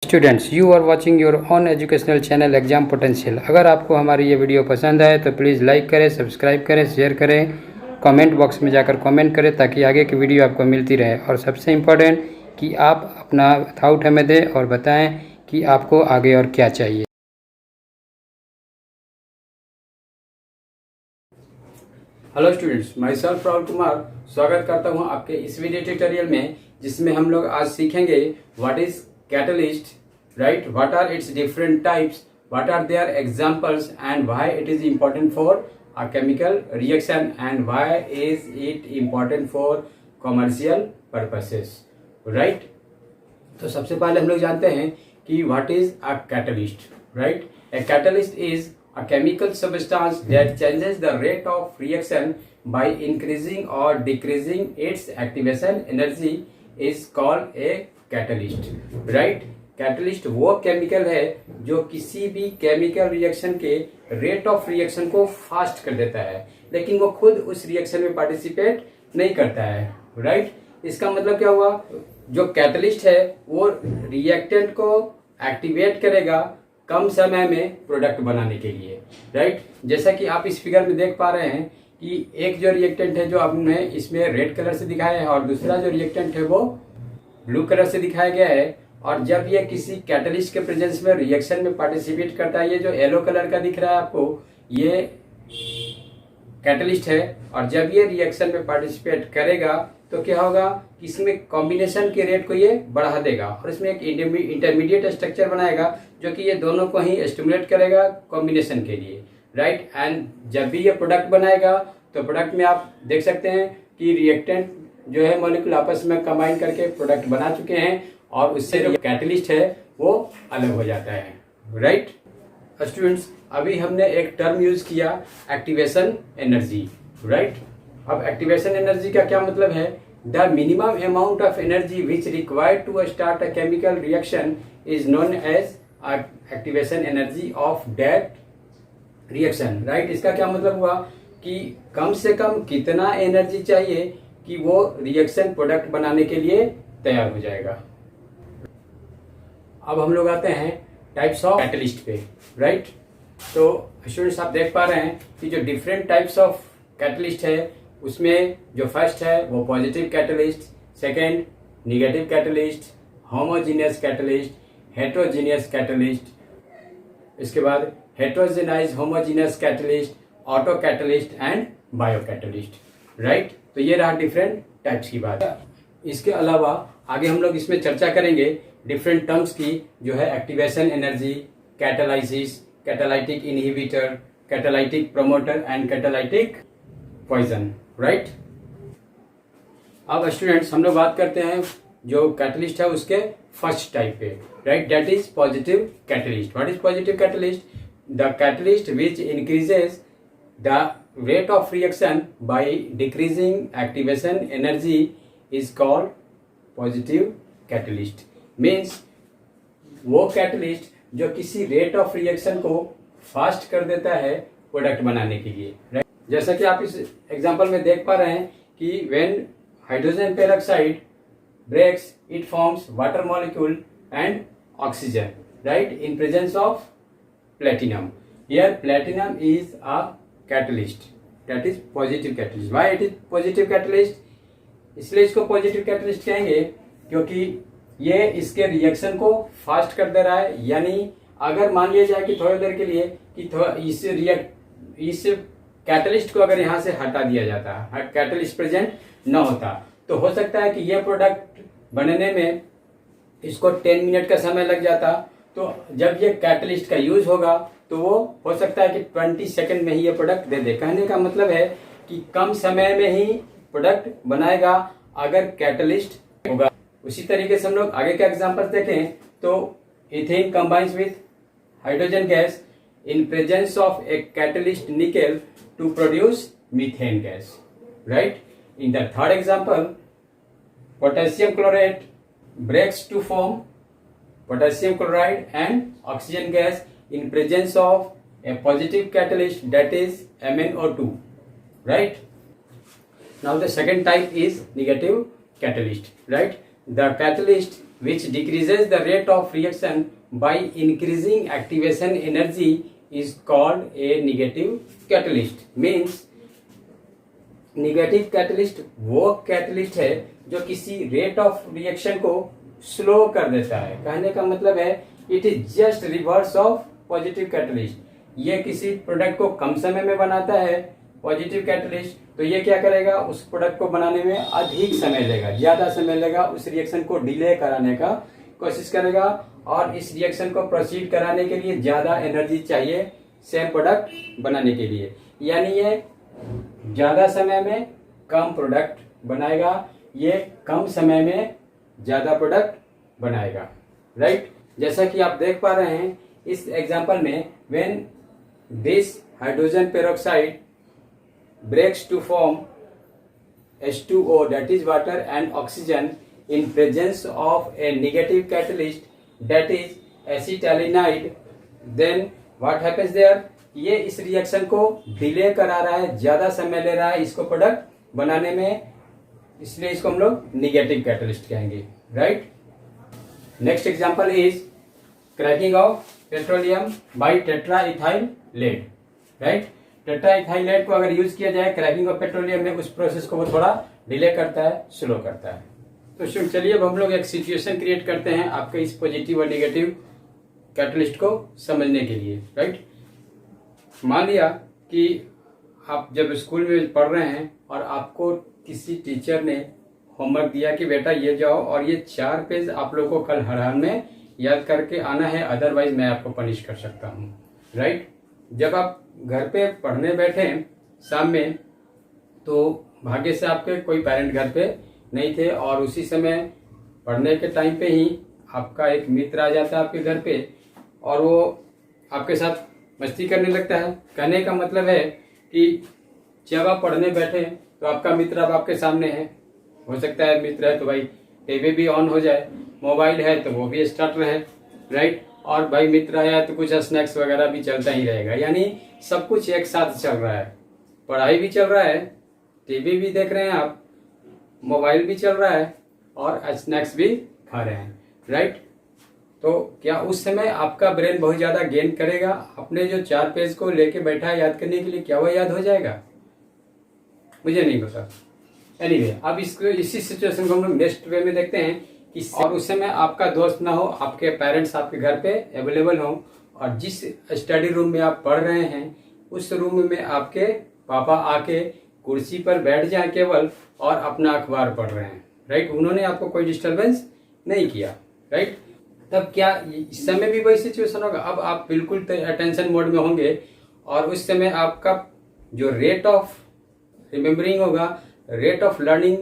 Students, you are watching your own educational channel exam potential. अगर आपको हमारी ये वीडियो पसंद आए तो प्लीज़ लाइक करें, सब्सक्राइब करें, शेयर करें, कमेंट बॉक्स में जाकर कमेंट करें ताकि आगे की वीडियो आपको मिलती रहे। और सबसे इम्पोर्टेंट कि आप अपना थाउट हमें दें और बताएं कि आपको आगे और क्या चाहिए। Hello students, my self Rahul Kumar स्वागत करता हूं आपके इस वीडियो ट्यूटोरियल में, जिसमें हम लोग आज सीखेंगे what is catalyst, right, what are its different types, what are their examples and why it is important for a chemical reaction and why is it important for commercial purposes, right. तो सबसे पहले हम लोग जानते हैं कि what is a catalyst, right. A catalyst is a chemical substance that changes the rate of reaction by increasing or decreasing its activation energy is called a catalyst, right। Catalyst वो chemical है जो किसी भी chemical reaction के rate of reaction को fast कर देता है, लेकिन वो खुद उस रिएक्शन में पार्टिसिपेट नहीं करता है, राइट। इसका मतलब क्या हुआ, जो कैटलिस्ट है वो रिएक्टेंट को एक्टिवेट करेगा कम समय में प्रोडक्ट बनाने के लिए, राइट। जैसा कि आप इस फिगर में देख पा रहे हैं कि एक जो रिएक्टेंट है जो आपने इसमें रेड कलर से दिखाया है और दूसरा जो रिएक्टेंट है वो ब्लू कलर से दिखाया गया है। और जब ये किसी कैटलिस्ट के प्रेजेंस में रिएक्शन में पार्टिसिपेट करता है, ये जो येलो कलर का दिख रहा है आपको, ये कैटलिस्ट है। और जब ये रिएक्शन में पार्टिसिपेट करेगा तो क्या होगा कि इसमें कॉम्बिनेशन के रेट को ये बढ़ा देगा और इसमें एक इंटरमीडिएट स्ट्रक्चर बनाएगा जो कि ये दोनों को ही स्टिमुलेट करेगा कॉम्बिनेशन के लिए, राइट। एंड जब भी ये प्रोडक्ट बनाएगा तो प्रोडक्ट में आप देख सकते हैं कि रिएक्टेंट जो है मॉलिक्यूल आपस में कंबाइन करके प्रोडक्ट बना चुके हैं और उससे जो कैटलिस्ट है वो अलग हो जाता है, राइट। स्टूडेंट्स, अभी हमने एक टर्म यूज किया एक्टिवेशन एनर्जी, राइट। अब एक्टिवेशन एनर्जी का क्या मतलब है, the minimum amount of energy which required to start a chemical reaction is known as activation energy of that reaction, right. इसका क्या मतलब हुआ कि कम से कम कितना एनर्जी चाहिए कि वो रिएक्शन प्रोडक्ट बनाने के लिए तैयार हो जाएगा। अब हम लोग आते हैं टाइप्स ऑफ कैटलिस्ट पे, राइट। तो स्टूडेंट्स, आप देख पा रहे हैं कि जो डिफरेंट टाइप्स ऑफ कैटलिस्ट है उसमें जो फर्स्ट है वो positive catalyst, second negative catalyst, homogeneous catalyst, heterogeneous catalyst, इसके बाद heterogenise homogeneous catalyst, auto catalyst and bio catalyst, right. तो ये रहा डिफरेंट टाइप्स की बात। इसके अलावा आगे हम लोग इसमें चर्चा करेंगे डिफरेंट टर्म्स की, जो है activation energy, catalysis, catalytic inhibitor, catalytic promoter and catalytic poison, right. अब स्टूडेंट्स, हम लोग बात करते हैं जो कैटलिस्ट है उसके फर्स्ट टाइप पे, right, that is positive catalyst. What is positive catalyst, the catalyst which increases the rate of reaction by decreasing activation energy is called positive catalyst। means वो कैटलिस्ट जो किसी रेट ऑफ रिएक्शन को fast कर देता है product बनाने के लिए, राइट। जैसा कि आप इस एग्जांपल में देख पा रहे हैं कि when hydrogen peroxide breaks it forms water molecule and oxygen, right, in presence of platinum. Here platinum is a catalyst, that is positive catalyst. Why it is positive catalyst, इसलिए इसको पॉजिटिव कैटलिस्ट कहेंगे क्योंकि ये इसके reaction को fast कर दे रहा है। यानी अगर मान लिया जाए कि थोड़ी देर के लिए कि इस कैटलिस्ट को अगर यहां से हटा दिया जाता, कैटलिस्ट प्रेजेंट न होता, तो हो सकता है कि ये प्रोडक्ट बनने में इसको 10 मिनट का समय लग जाता। तो जब ये कैटलिस्ट का यूज होगा तो वो हो सकता है कि 20 सेकंड में ही ये प्रोडक्ट दे दे। कहने का मतलब है कि कम समय में ही प्रोडक्ट बनाएगा अगर कैटलिस्ट होगा। उसी तरीके से हम लोग आगे के एग्जांपल देखें तो ethane combines with hydrogen gas in presence of a catalyst nickel to produce methane gas, right. In the third example, potassium chloride breaks to form potassium chloride and oxygen gas in presence of a positive catalyst, that is MnO2, right. Now the second type is negative catalyst, right. The catalyst which decreases the rate of reaction by increasing activation energy is called a negative catalyst. Means negative catalyst वो catalyst है जो किसी rate of reaction को slow कर देता है। कहने का मतलब है it is just reverse of positive catalyst. ये किसी प्रोडक्ट को कम समय में बनाता है पॉजिटिव कैटलिस्ट, तो ये क्या करेगा, उस प्रोडक्ट को बनाने में अधिक समय लेगा, ज्यादा समय लेगा, उस रिएक्शन को डिले कराने का कोशिश करेगा और इस रिएक्शन को प्रोसीड कराने के लिए ज्यादा एनर्जी चाहिए सेम प्रोडक्ट बनाने के लिए। यानी ये ज्यादा समय में कम प्रोडक्ट बनाएगा, ये कम समय में ज्यादा प्रोडक्ट बनाएगा, राइट। जैसा कि आप देख पा रहे हैं इस एग्जांपल में, when this hydrogen peroxide breaks to form H2O, that is water and oxygen, in presence of a negative catalyst, that is acetaldehyde, then what happens there? ये इस रिएक्शन को डिले करा रहा है, ज्यादा समय ले रहा है इसको प्रोडक्ट बनाने में, इसलिए इसको हम लोग निगेटिव कैटलिस्ट कहेंगे, right. Next example is cracking of petroleum by tetraethyl lead, right. Tetraethylate को अगर यूज किया जाए क्रैकिंग ऑफ पेट्रोलियम में, उस प्रोसेस को वो थोड़ा डिले करता है, स्लो करता है। तो चलिए अब हम लोग एक सिचुएशन क्रिएट करते हैं आपके इस पॉजिटिव और नेगेटिव कैटलिस्ट को समझने के लिए, राइट। मान लिया कि आप जब स्कूल में पढ़ रहे हैं और आपको किसी टीचर ने होमवर्क दिया कि बेटा ये जाओ और ये 4 पेज आप लोगों को कल हर हाल में याद करके आना है, अदरवाइज मैं आपको पनिश कर सकता हूँ, राइट। जब आप घर पे पढ़ने बैठे शाम में, तो भाग्य से आपके कोई पेरेंट घर पे नहीं थे और उसी समय पढ़ने के टाइम पे ही आपका एक मित्र आ जाता है आपके घर पे और वो आपके साथ मस्ती करने लगता है। कहने का मतलब है कि जब आप पढ़ने बैठे तो आपका मित्र अब आपके सामने है, हो सकता है मित्र है तो भाई टीवी भी ऑन हो जाए, मोबाइल है तो वो भी स्टार्ट रहे, राइट। और भाई मित्र आया तो कुछ स्नैक्स वगैरह भी चलता ही रहेगा, यानी सब कुछ एक साथ चल रहा है, पढ़ाई भी चल रहा है, टीवी भी देख रहे हैं आप, मोबाइल भी चल रहा है और स्नैक्स भी खा रहे हैं, राइट। तो क्या उस समय आपका ब्रेन बहुत ज्यादा गेन करेगा? अपने जो 4 पेज को लेके बैठा है याद करने के लिए, क्या वो याद हो जाएगा? मुझे नहीं पता। एनीवे, अब इसको इसी सिचुएशन को हम लोग नेक्स्ट वे में देखते हैं कि और उस समय आपका दोस्त ना हो, आपके पेरेंट्स आपके घर पे अवेलेबल हो और जिस स्टडी रूम में आप पढ़ रहे हैं उस रूम में आपके पापा आके कुर्सी पर बैठ जाए केवल और अपना अखबार पढ़ रहे हैं, राइट। उन्होंने आपको कोई डिस्टरबेंस नहीं किया, राइट। तब क्या इस समय भी वही सिचुएशन होगा? अब आप बिल्कुल अटेंशन मोड में होंगे और उस समय आपका जो रेट ऑफ रिमेम्बरिंग होगा, रेट ऑफ लर्निंग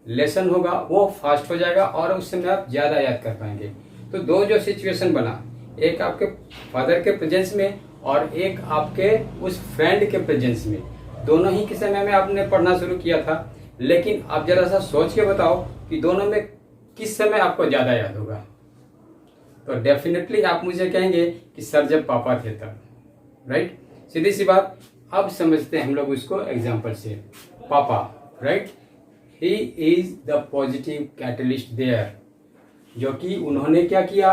लेसन होगा, वो फास्ट हो जाएगा और उस समय आप ज्यादा याद कर पाएंगे। तो दो जो सिचुएशन बना, एक आपके फादर के प्रेजेंस में और एक आपके उस फ्रेंड के प्रेजेंस में, दोनों ही के समय में आपने पढ़ना शुरू किया था, लेकिन आप जरा सा सोच के बताओ कि दोनों में किस समय आपको ज्यादा याद होगा? तो डेफिनेटली आप मुझे कहेंगे कि सर जब पापा थे तब, राइट। सीधी सी बात। अब समझते हैं हम लोग उसको एग्जाम्पल से। पापा, right, he is the positive catalyst there, जो कि उन्होंने क्या किया,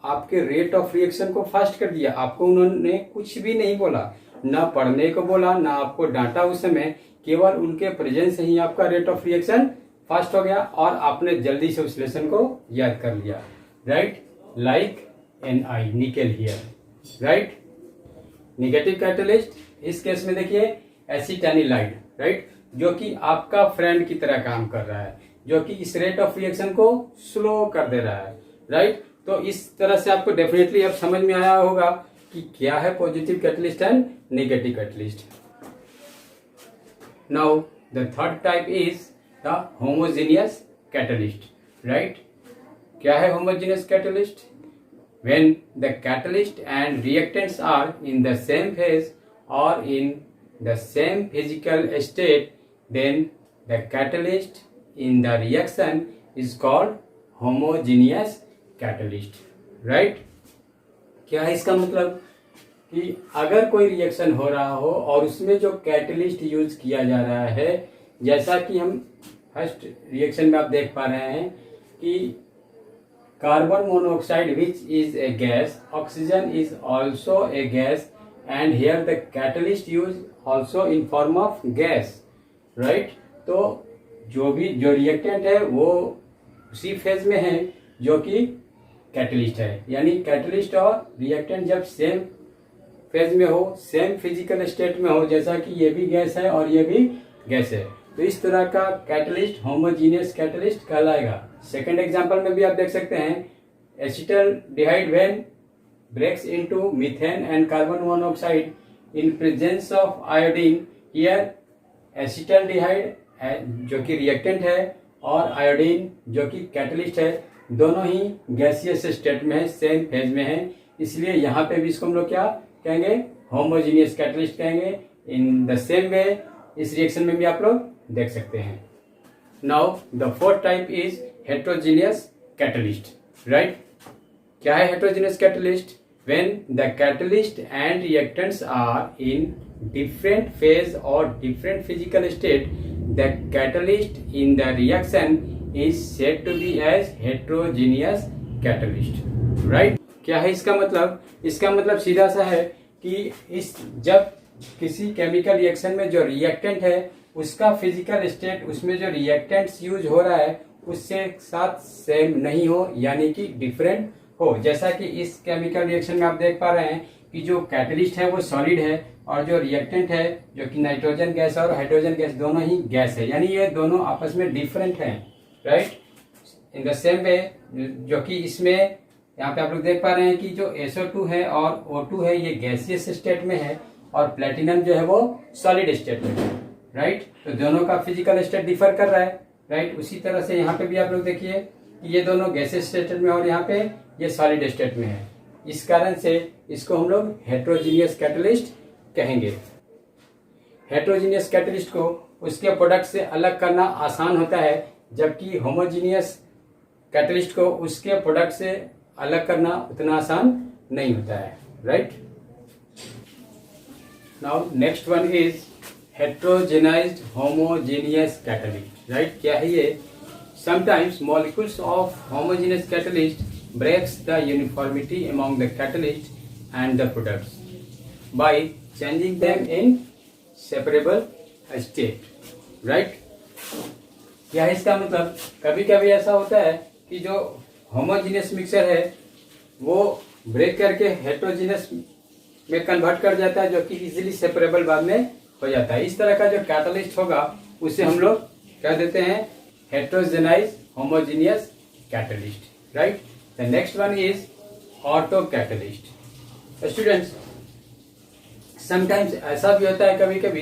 आपके रेट ऑफ रिएक्शन को फास्ट कर दिया। आपको उन्होंने कुछ भी नहीं बोला, ना पढ़ने को बोला, ना आपको डांटा उस समय, केवल उनके प्रेजेंस से ही आपका रेट ऑफ रिएक्शन फास्ट हो गया और आपने जल्दी से उस लेसन को याद कर लिया, right. Like Ni, nickel here, right. Negative catalyst इस केस में देखिए एसिटानिलाइड, राइट, जो कि आपका फ्रेंड की तरह काम कर रहा है, जो कि इस रेट ऑफ रिएक्शन को स्लो कर दे रहा है, राइट। तो इस तरह से आपको डेफिनेटली अब समझ में आया होगा कि क्या है positive catalyst and negative catalyst. Now the third type is the homogeneous catalyst, right. क्या है homogeneous catalyst? When the catalyst and reactants are in the same phase or in the same physical state, then the catalyst in the reaction is called homogeneous catalyst, right? क्या है इसका मतलब? कि अगर कोई reaction हो रहा हो और उसमें जो कैटलिस्ट यूज किया जा रहा है, जैसा कि हम फर्स्ट रिएक्शन में आप देख पा रहे हैं कि carbon monoxide, which is a gas, oxygen is also a gas, and here the catalyst used also in form of gas, right? तो जो रिएक्टेंट है वो उसी फेज में है जो कि कैटलिस्ट है, यानी कैटलिस्ट और रिएक्टेंट जब सेम फेज में हो, सेम फिजिकल स्टेट में हो, जैसा कि ये भी गैस है और ये भी गैस है, तो इस तरह का कैटलिस्ट होमोजीनियस कैटलिस्ट कहलाएगा। सेकंड एग्जांपल में भी आप देख सकते हैं, acetaldehyde when breaks into methane and carbon monoxide in presence of iodine, here acetaldehyde जो कि रिएक्टेंट है और आयोडीन जो कि कैटलिस्ट है, दोनों ही गैसियस स्टेट में है, सेम फेज में है, इसलिए यहाँ पे भी इसको हम लोग क्या कहेंगे, होमोजीनियस कैटलिस्ट कहेंगे। इन द सेम वे इस रिएक्शन में भी आप लोग देख सकते हैं। Now the fourth type is heterogeneous catalyst, right? क्या है heterogeneous catalyst? When the catalyst and reactants are in different phase और different physical state, the catalyst in the reaction is said to be as heterogeneous catalyst, right? क्या है इसका मतलब? इसका मतलब सीधा सा है कि जब किसी केमिकल रिएक्शन में जो रिएक्टेंट है उसका फिजिकल स्टेट, उसमें जो रिएक्टेंट्स यूज हो रहा है उससे साथ सेम नहीं हो, यानी कि डिफरेंट हो। जैसा कि इस केमिकल रिएक्शन में आप देख पा रहे हैं कि जो कैटलिस्ट है वो सॉलिड है और जो रिएक्टेंट है जो कि नाइट्रोजन गैस और हाइड्रोजन गैस दोनों ही गैस है, यानी ये दोनों आपस में डिफरेंट हैं, right? In the same way जो कि इसमें यहाँ पे आप लोग देख पा रहे हैं कि जो SO2 है और O2 है ये गैसियस स्टेट में है और प्लेटिनम जो है वो सॉलिड स्टेट में है, राइट? तो दोनों का फिजिकल स्टेट डिफर कर रहा है, राइट? उसी तरह से यहाँ पे भी आप लोग देखिए कि ये दोनों गैसियस स्टेट में और यहाँ पे ये सॉलिड स्टेट में है, इस कारण से इसको हम लोग हेट्रोजीनियस कैटलिस्ट कहेंगे। हेट्रोजीनियस कैटलिस्ट को उसके प्रोडक्ट से अलग करना आसान होता है, जबकि होमोजीनियस कैटलिस्ट को उसके प्रोडक्ट से अलग करना उतना आसान नहीं होता है, right? Now next one is heterogenised homogeneous catalyst, right? क्या है ये? Sometimes molecules of homogeneous catalyst breaks the uniformity among the catalyst and the products by changing them in separable state, right? क्या है इसका मतलब? कभी कभी ऐसा होता है कि जो होमोजीनियस मिक्सचर है वो ब्रेक करके हेट्रोजीनियस में कन्वर्ट कर जाता है, जो कि इजीली सेपरेबल बाद में हो जाता है। इस तरह का जो कैटलिस्ट होगा उसे हम लोग क्या देते हैं? Heterogenise homogeneous catalyst, right? The next one is auto catalyst. Students, sometimes ऐसा भी होता है कभी कभी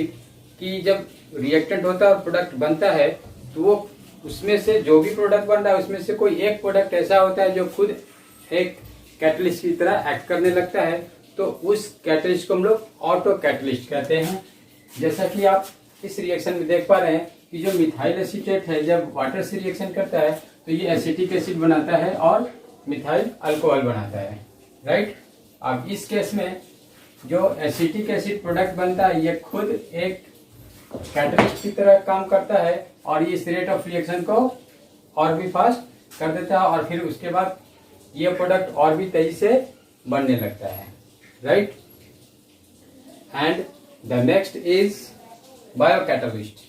कि जब रिएक्टेंट होता है और प्रोडक्ट बनता है तो वो उसमें से जो भी प्रोडक्ट बन रहा है उसमें से कोई एक प्रोडक्ट ऐसा होता है जो खुद एक कैटलिस्ट की तरह एक्ट करने लगता है, तो उस कैटलिस्ट को हम लोग ऑटो कैटलिस्ट कहते हैं। जैसा कि आप इस रिएक्शन में देख पा रहे हैं कि जो मिथाइल एसीटेट है जब वाटर से रिएक्शन करता है तो ये एसिटिक एसिड बनाता है और मिथाइल अल्कोहल बनाता है, राइट? अब इस केस में जो एसिटिक एसिड प्रोडक्ट बनता है ये खुद एक कैटलिस्ट की तरह काम करता है और ये इस रेट ऑफ रिएक्शन को और भी फास्ट कर देता है और फिर उसके बाद ये प्रोडक्ट और भी तेजी से बनने लगता है, right? And the next is biocatalyst,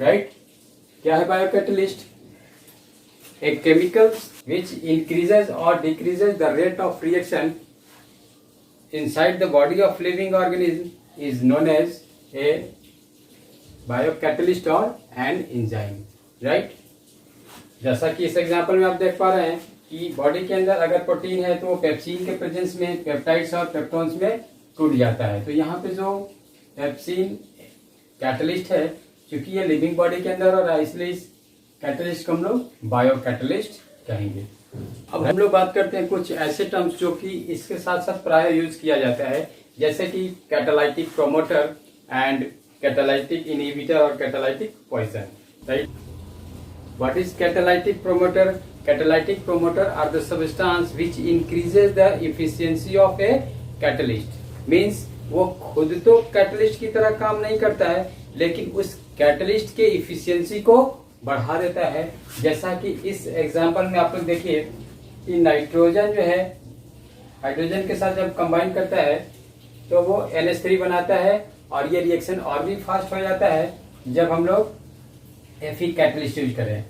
right? क्या है biocatalyst? A chemical which increases or decreases the rate of reaction inside the body of living organism is known as a biocatalyst or an enzyme, right? जैसा कि इस example में आप देख पा रहे हैं कि बॉडी के अंदर अगर प्रोटीन है तो वो पेप्सिन के प्रेजेंस में पेप्टाइड्स और पेप्टोन्स में टूट जाता है। तो यहाँ पे जो पेप्सिन कैटलिस्ट है, क्योंकि ये लिविंग बॉडी के अंदर हो रहा है, इसलिए इस कैटलिस्ट को हम लोग बायो कैटलिस्ट कहेंगे। अब हम लोग बात करते हैं कुछ ऐसे टर्म्स जो कि इसके साथ साथ प्राय यूज किया जाता है, जैसे कि catalytic promoter and catalytic inhibitor और catalytic poison, right? What is catalytic promoter? Catalytic promoter are the substance which increases the efficiency of a catalyst. Means वो खुद तो कैटलिस्ट की तरह काम नहीं करता है, लेकिन उस कैटलिस्ट के इफिशियंसी को बढ़ा देता है। जैसा कि इस एग्जांपल में आप लोग देखिए कि नाइट्रोजन जो है हाइड्रोजन के साथ जब कंबाइन करता है तो वो NH3 बनाता है और ये रिएक्शन और भी फास्ट हो जाता है जब हम लोग Fe कैटलिस्ट यूज करें।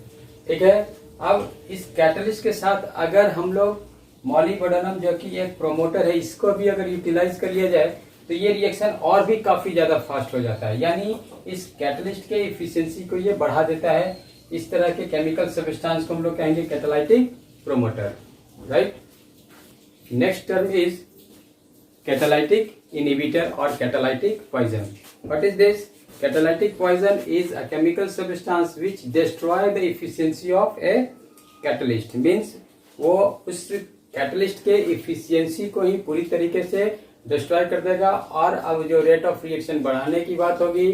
ठीक है, अब इस कैटलिस्ट के साथ अगर हम लोग मॉलिब्डेनम जो कि एक प्रोमोटर है इसको भी अगर यूटिलाइज कर लिया जाए तो ये रिएक्शन और भी काफी ज्यादा फास्ट हो जाता है, यानी इस कैटलिस्ट के इफिशियंसी को ये बढ़ा देता है। इस तरह के केमिकल सब्सटेंस को हम लोग कहेंगे catalytic promoter, right. Next term is catalytic inhibitor और catalytic poison. What is this? Catalytic poison is a chemical substance which destroy the efficiency of a catalyst. Means वो उस कैटलिस्ट के इफिशियंसी को ही पूरी तरीके से डिस्ट्रॉय कर देगा और अब जो रेट ऑफ रिएक्शन बढ़ाने की बात होगी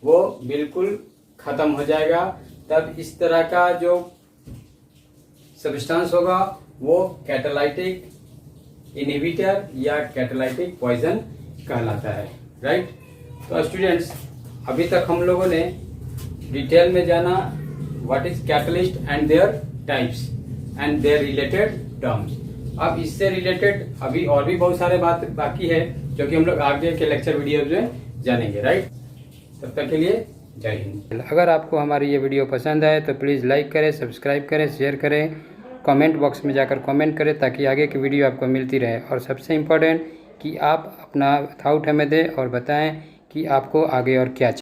वो बिल्कुल खत्म हो जाएगा। तब इस तरह का जो सब्सटेंस होगा वो कैटालाइटिक इनहिबिटर या कैटालाइटिक पॉइजन कहलाता है, राइट। तो स्टूडेंट्स, अभी तक हम लोगों ने डिटेल में जाना what is catalyst and their types and their related terms. अब इससे रिलेटेड अभी और भी बहुत सारे बात बाकी है जो कि हम लोग आगे के लेक्चर वीडियोज में जानेंगे, राइट। तब तक के लिए जय हिंद। अगर आपको हमारी ये वीडियो पसंद आए तो प्लीज़ लाइक करें, सब्सक्राइब करें, शेयर करें, कमेंट बॉक्स में जाकर कमेंट करें ताकि आगे की वीडियो आपको मिलती रहे। और सबसे इम्पोर्टेंट कि आप अपना थॉट हमें दें और बताएं कि आपको आगे और क्या चाहिए।